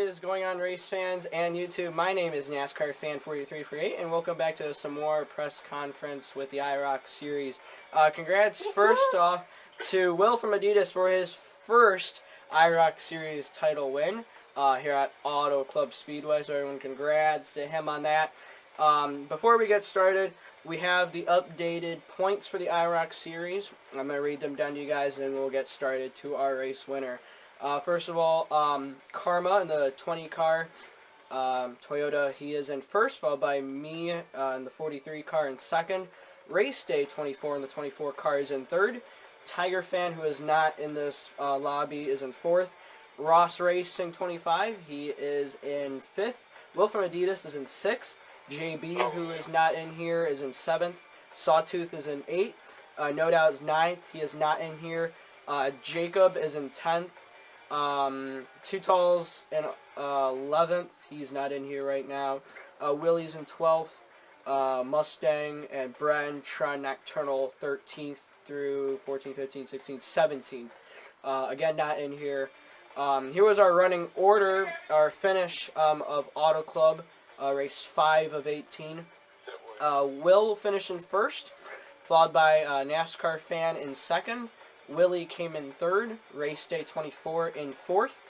is going on, race fans and YouTube? My name is NASCAR Fan 4348, and welcome back to some more press conference with the IROC Series. Congrats first off to WillfromAdidas for his first IROC Series title win here at Auto Club Speedway. So everyone, congrats to him on that. Before we get started, we have the updated points for the IROC Series. I'm going to read them down to you guys, and we'll get started to our race winner. First of all, Karma in the 20 car, Toyota, he is in first, followed by me in the 43 car in second. Race Day 24 in the 24 car is in third. Tiger Fan, who is not in this lobby, is in fourth. Ross Racing 25, he is in fifth. WillfromAdidas is in sixth. JB, who is not in here, is in seventh. Sawtooth is in eighth. No Doubt is ninth. He is not in here. Jacob is in 10th. Too Tall's in 11th. He's not in here right now. Willie's in 12th. Mustang and Bren Tron Nocturnal 13th through 14, 15, 16, 17th. Again, not in here. Here was our running order, our finish of Auto Club, race 5 of 18. Will finished in first, followed by NASCAR Fan in second. Willie came in third. Race Day 24 in fourth.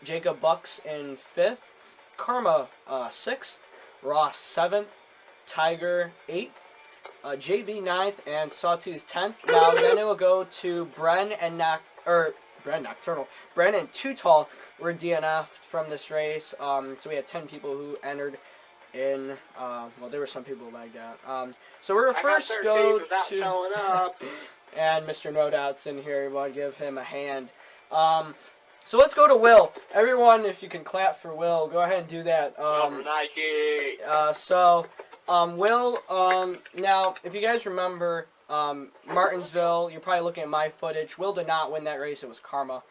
Jacob Bucks in fifth. Karma 6th. Ross 7th. Tiger 8th. JB 9th and Sawtooth 10th. Now then it will go to Bren and Nocturnal. Bren and Too Tall were DNF'd from this race. So we had 10 people who entered in. Well, there were some people like that. So we're gonna first go to. And Mr. No Doubt's in here. We want to give him a hand. So let's go to Will. Everyone, if you can clap for Will, go ahead and do that. Will, now, if you guys remember, Martinsville, you're probably looking at my footage. Will did not win that race. It was Karma.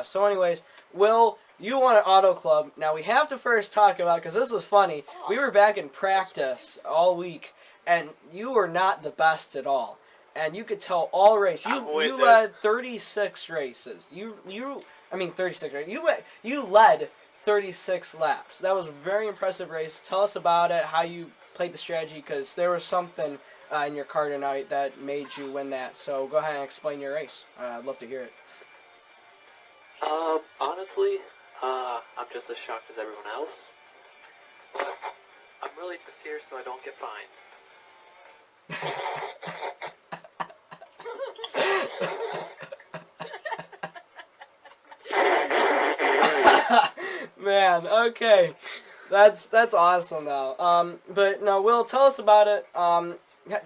So anyways, Will, you won an Auto Club. Now, we have to first talk about, because this was funny, we were back in practice all week, and you were not the best at all. And you could tell all race. You led 36 races. I mean 36 races. You led 36 laps. That was a very impressive race. Tell us about it, how you played the strategy, because there was something in your car tonight that made you win that. So go ahead and explain your race. I'd love to hear it. Honestly, I'm just as shocked as everyone else. But I'm really just here so I don't get fined. Man, okay, that's awesome though. But no, Will, tell us about it.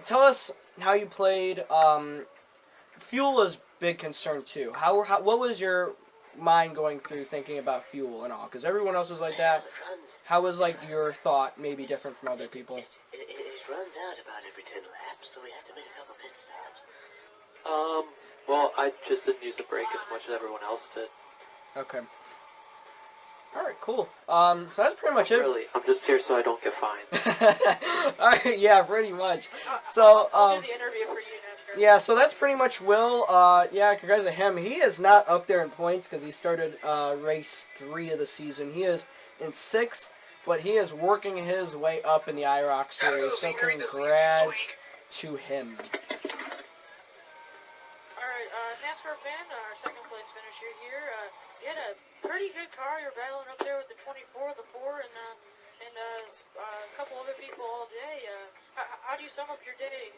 Tell us how you played. Fuel was a big concern too. What was your mind going through thinking about fuel and all? Because everyone else was like that. How was like your thought maybe different from other people? It runs out about every 10 laps, so we have to make a couple pit stops. Well, I just didn't use the brake as much as everyone else did. Okay. Alright, cool. So that's pretty much it. Really, I'm just here so I don't get fined. Alright, yeah, pretty much. So, I'll do the interview for you, NASCAR. yeah, so that's pretty much Will. Yeah, congrats to him. He is not up there in points because he started race 3 of the season. He is in 6th, but he is working his way up in the IROC Series, so congrats to him. Alright, NASCAR Fan, our second place finisher here. You had a pretty good car. You're battling up there with the 24, the 4, and a couple other people all day. How do you sum up your day?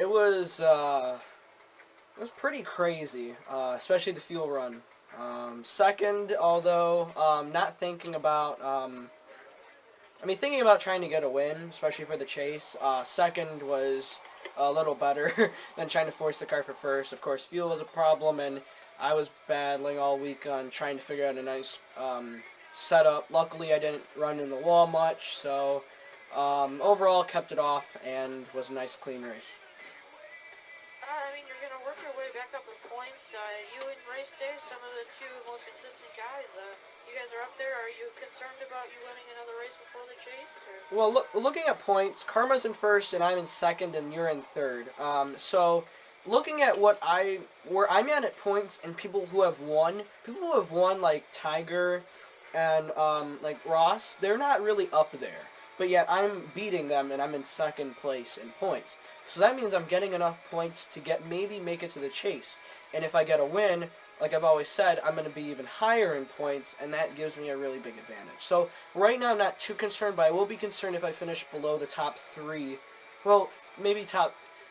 It was pretty crazy, especially the fuel run. Second, although, not thinking about, thinking about trying to get a win, especially for the chase. Second was a little better than trying to force the car for first. Of course, fuel was a problem, and I was battling all week on trying to figure out a nice setup. Luckily, I didn't run in the wall much, so overall kept it off and was a nice, clean race. You're going to work your way back up with points. You in race day, some of the two most consistent guys. You guys are up there. Are you concerned about you winning another race before the chase? Or? Well, looking at points, Karma's in first, and I'm in second, and you're in third. So looking at where I'm at points, and people who have won like Tiger and like Ross, they're not really up there. But yet I'm beating them, and I'm in second place in points. So that means I'm getting enough points to maybe make it to the chase. And if I get a win, like I've always said, I'm going to be even higher in points, and that gives me a really big advantage. So right now I'm not too concerned, but I will be concerned if I finish below the top 3. Well, maybe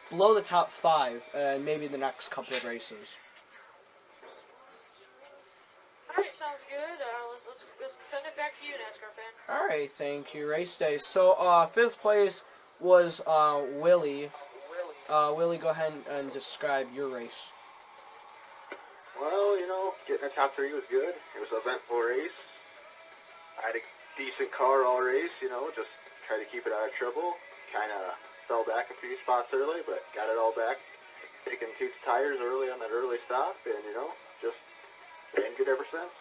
below the top 5, and maybe the next couple of races. Alright, sounds good. Let's send it back to you, NASCAR fan. Alright, thank you. Race day. So, 5th place was Willie. Willie, go ahead and describe your race. Well, you know, getting a top 3 was good. It was an eventful race. I had a decent car all race, you know, just try to keep it out of trouble. Kind of fell back a few spots early, but got it all back. Taking 2 tires early on that early stop, and, you know, just been good ever since.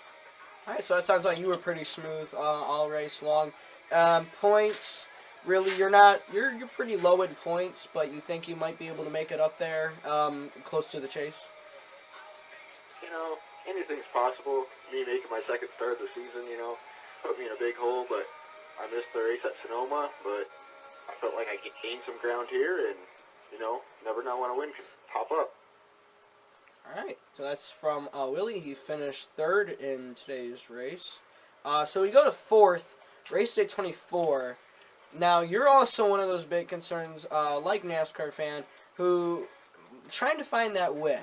Alright, so that sounds like you were pretty smooth all race long. Points, really, you're pretty low in points, but you think you might be able to make it up there, close to the chase? You know, anything's possible. Me making my second start of the season, you know, put me in a big hole, but I missed the race at Sonoma, but I felt like I could gain some ground here, and, you know, never know when a win can pop up. Alright, so that's from Willie. He finished 3rd in today's race. So we go to 4th, race day 24. Now, you're also one of those big concerns, like NASCAR fan, who trying to find that win.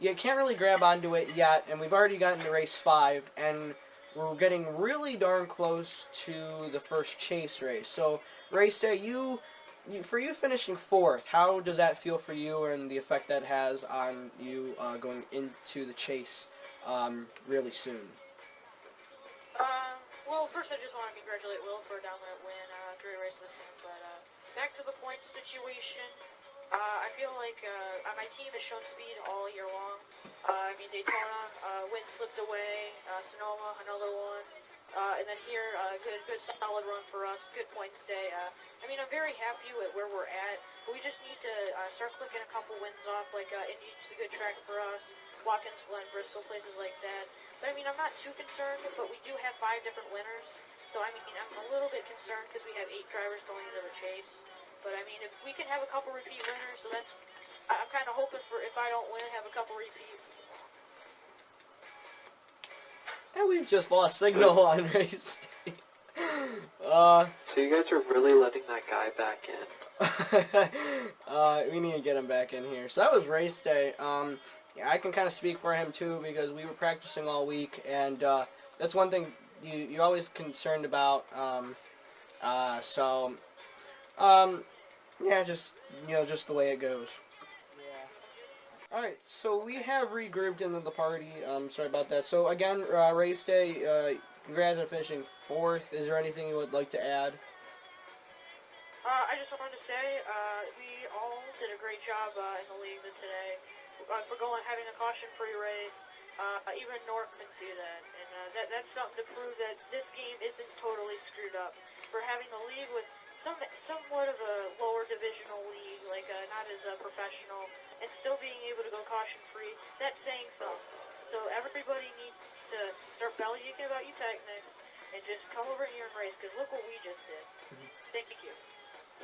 You can't really grab onto it yet, and we've already gotten to race 5, and we're getting really darn close to the first chase race. So, race day, for you finishing 4th, how does that feel for you and the effect that has on you going into the chase really soon? Well, first I just want to congratulate Will for a downright win after a race this time. But back to the points situation. I feel like my team has shown speed all year long. I mean, Daytona, wind slipped away. Sonoma, another one. And then here, good solid run for us. Good points day. I mean, I'm very happy with where we're at. But we just need to start clicking a couple wins off. Like, Indy's a good track for us. Watkins Glen, Bristol, places like that. But, I mean, I'm not too concerned, but we do have 5 different winners. So, I mean, I'm a little bit concerned because we have 8 drivers going into the chase. But, I mean, if we can have a couple repeat winners, so I'm kind of hoping for, if I don't win, have a couple repeat. And we've just lost signal on race day. So you guys are really letting that guy back in? We need to get him back in here. So that was race day. Yeah, I can kind of speak for him too, because we were practicing all week, and that's one thing you're always concerned about. Yeah, just the way it goes. Yeah. All right, so we have regrouped into the party. Sorry about that. So again, race day. Congrats on finishing 4th. Is there anything you would like to add? I just wanted to say we all did a great job in the league today. For having a caution-free race. Even North can see that, and that's something to prove that this game isn't totally screwed up. For having a league with somewhat of a lower divisional league, like not as professional, and still being able to go caution-free, that's saying something. So everybody needs to start bellyaching about you Technics and just come over here and race, because look what we just did. Thank you.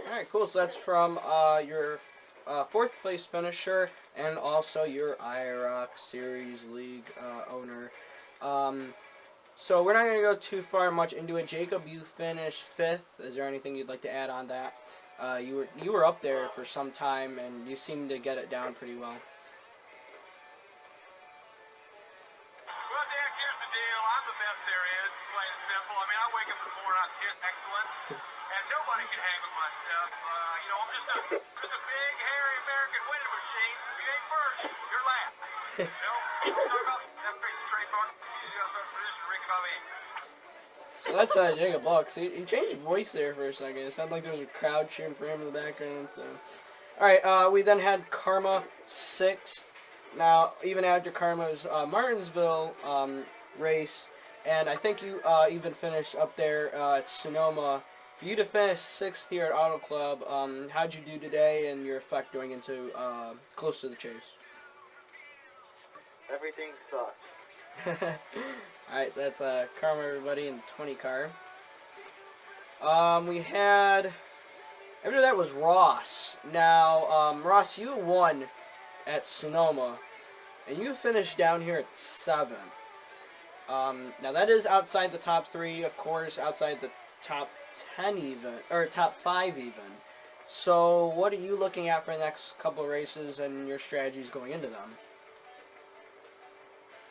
Alright, cool. So that's from your 4th place finisher and also your IROC Series League owner. So we're not going to go too far much into it. Jacob, you finished 5th. Is there anything you'd like to add on that? You were up there for some time, and you seemed to get it down pretty well. Well, Jack, here's the deal. I'm the best there is, plain and simple. I mean, I wake up in the morning, I'm just excellent, and nobody can hang with my stuff. You know, I'm just a big, hairy American winning machine. If you ain't first, you're last. You know, I'm talking about that crazy trademark. You got a position, Rick Bobby. So that's Jacob Bucks. He changed voice there for a second. It sounded like there was a crowd cheering for him in the background. So, all right, we then had Karma 6th. Now, even after Karma's Martinsville race, and I think you even finished up there at Sonoma For you to finish 6th here at Auto Club, how'd you do today and your effect going into close to the chase? Everything sucks. Alright, so that's Karma, everybody, in 20 car. We had... After that was Ross. Now, Ross, you won at Sonoma, and you finished down here at 7th. Now that is outside the top 3, of course, outside the top 10 even, or top 5 even. So what are you looking at for the next couple of races and your strategies going into them?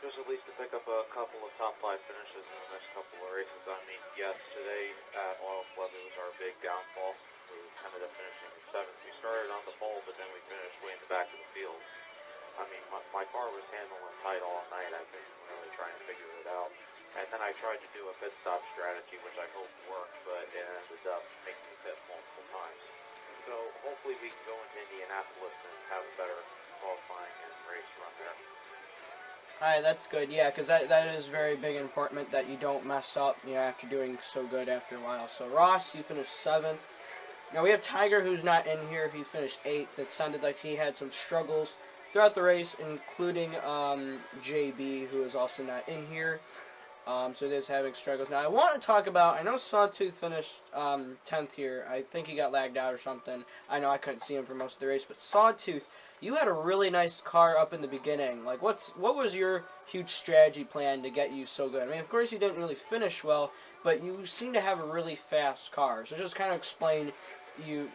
Just at least to pick up a couple of top 5 finishes in the next couple of races. I mean, yes, today at Auto Club it was our big downfall. We ended up finishing 7th. We started on the pole, but then we finished way in the back of the field. I mean, my car was handling tight all night. I've been really trying to figure it out. And then I tried to do a pit stop strategy, which I hope worked, but it ended up making me pit multiple times. So hopefully we can go into Indianapolis and have a better qualifying and race run there. Alright, that's good, yeah, because that is very big and important that you don't mess up, you know, after doing so good after a while. So Ross, you finished 7th. Now we have Tiger, who's not in here. He finished 8th. It sounded like he had some struggles throughout the race, including JB, who is also not in here. So he is having struggles. Now I want to talk about, I know Sawtooth finished 10th here. I think he got lagged out or something. I know I couldn't see him for most of the race, but Sawtooth, you had a really nice car up in the beginning. Like, what was your huge strategy plan to get you so good? I mean, of course you didn't really finish well, but you seem to have a really fast car. So just kind of explain you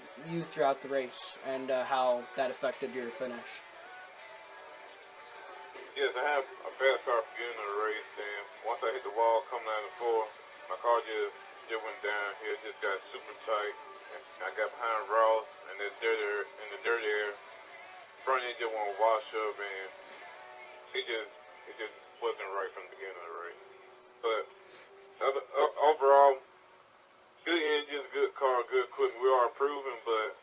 throughout the race and how that affected your finish. Yes, I have a fast car at the beginning of the race, and once I hit the wall coming out of the floor, my car just went down here, just got super tight. And I got behind Ross, and in the dirt air, front end just won't wash up, and it just wasn't right from the beginning of the race. But overall, good engines, good car, good equipment. We are improving, but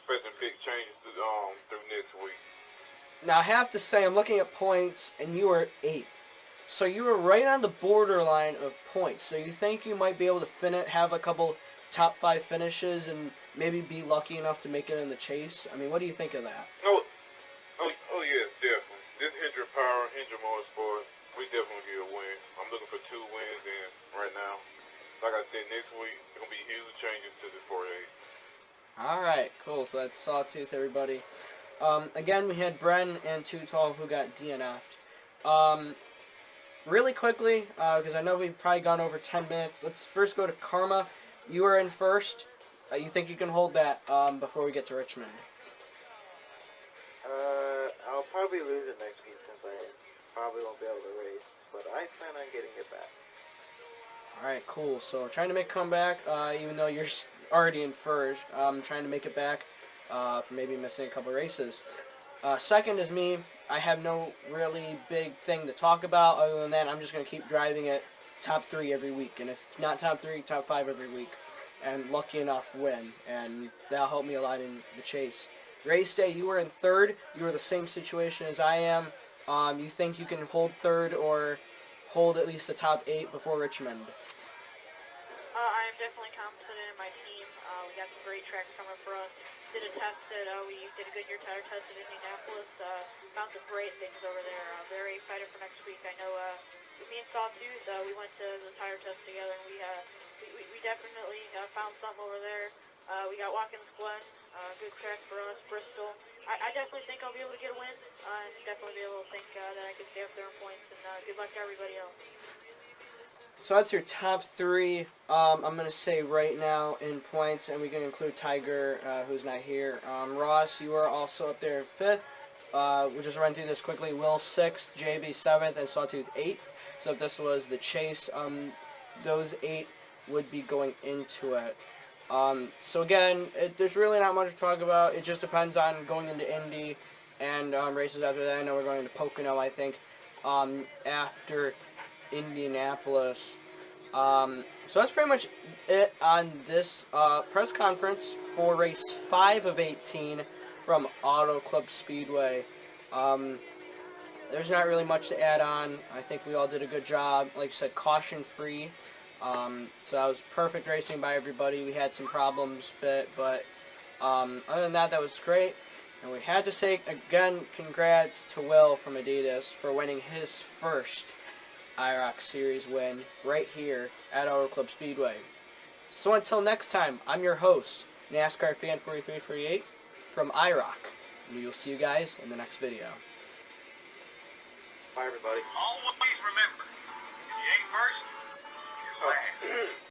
expecting big changes through next week. Now, I have to say, I'm looking at points, and you are 8th. So you were right on the borderline of points. So you think you might be able to have a couple top 5 finishes and maybe be lucky enough to make it in the chase? I mean, what do you think of that? Oh yes, definitely. This Hendrick Power, Hendrick Motorsports, we definitely get a win. I'm looking for 2 wins, and right now, like I said, next week, there's going to be huge changes to the 4A. Alright, cool. So that's Sawtooth, everybody. Again, we had Bren and Too Tall who got DNF'd. Really quickly, because I know we've probably gone over 10 minutes, let's first go to Karma. You are in first. You think you can hold that before we get to Richmond? I'll probably lose it next week since I probably won't be able to race, but I plan on getting it back. Alright, cool. So trying to make a comeback, even though you're already in first, trying to make it back for maybe missing a couple races. Second is me. I have no really big thing to talk about other than that. I'm just going to keep driving it top 3 every week. And if not top 3, top 5 every week. And lucky enough, win. And that'll help me a lot in the chase. Race day, you were in 3rd. You were the same situation as I am. You think you can hold 3rd or hold at least the top 8 before Richmond? I am definitely confident in my team. We got some great tracks coming for us. Did a test we did a Goodyear tire test in Indianapolis. Found some great things over there. Very excited for next week. I know me and Sawtooth, we went to the tire test together, and we definitely found something over there. We got Watkins Glen, good track for us. Bristol. I definitely think I'll be able to get a win, and definitely be able to think that I can stay up there in points. And good luck to everybody else. So that's your top 3, I'm going to say right now in points, and we can include Tiger, who's not here. Ross, you are also up there 5th. We'll just run through this quickly. Will 6th, JB 7th, and Sawtooth 8th. So if this was the chase, those 8 would be going into it. So again, there's really not much to talk about. It just depends on going into Indy and races after that. I know we're going into Pocono, I think, after Indianapolis. So that's pretty much it on this press conference for race 5 of 18 from Auto Club Speedway. There's not really much to add on. I think we all did a good job. Like I said, caution free. So that was perfect racing by everybody. We had some problems, but other than that, that was great. And we had to say, again, congrats to Will from Adidas for winning his first IROC Series win right here at Auto Club Speedway. So until next time, I'm your host, NASCAR Fan 4338 from IROC. And we will see you guys in the next video. Bye, everybody. Always remember, if you ain't first, you're last.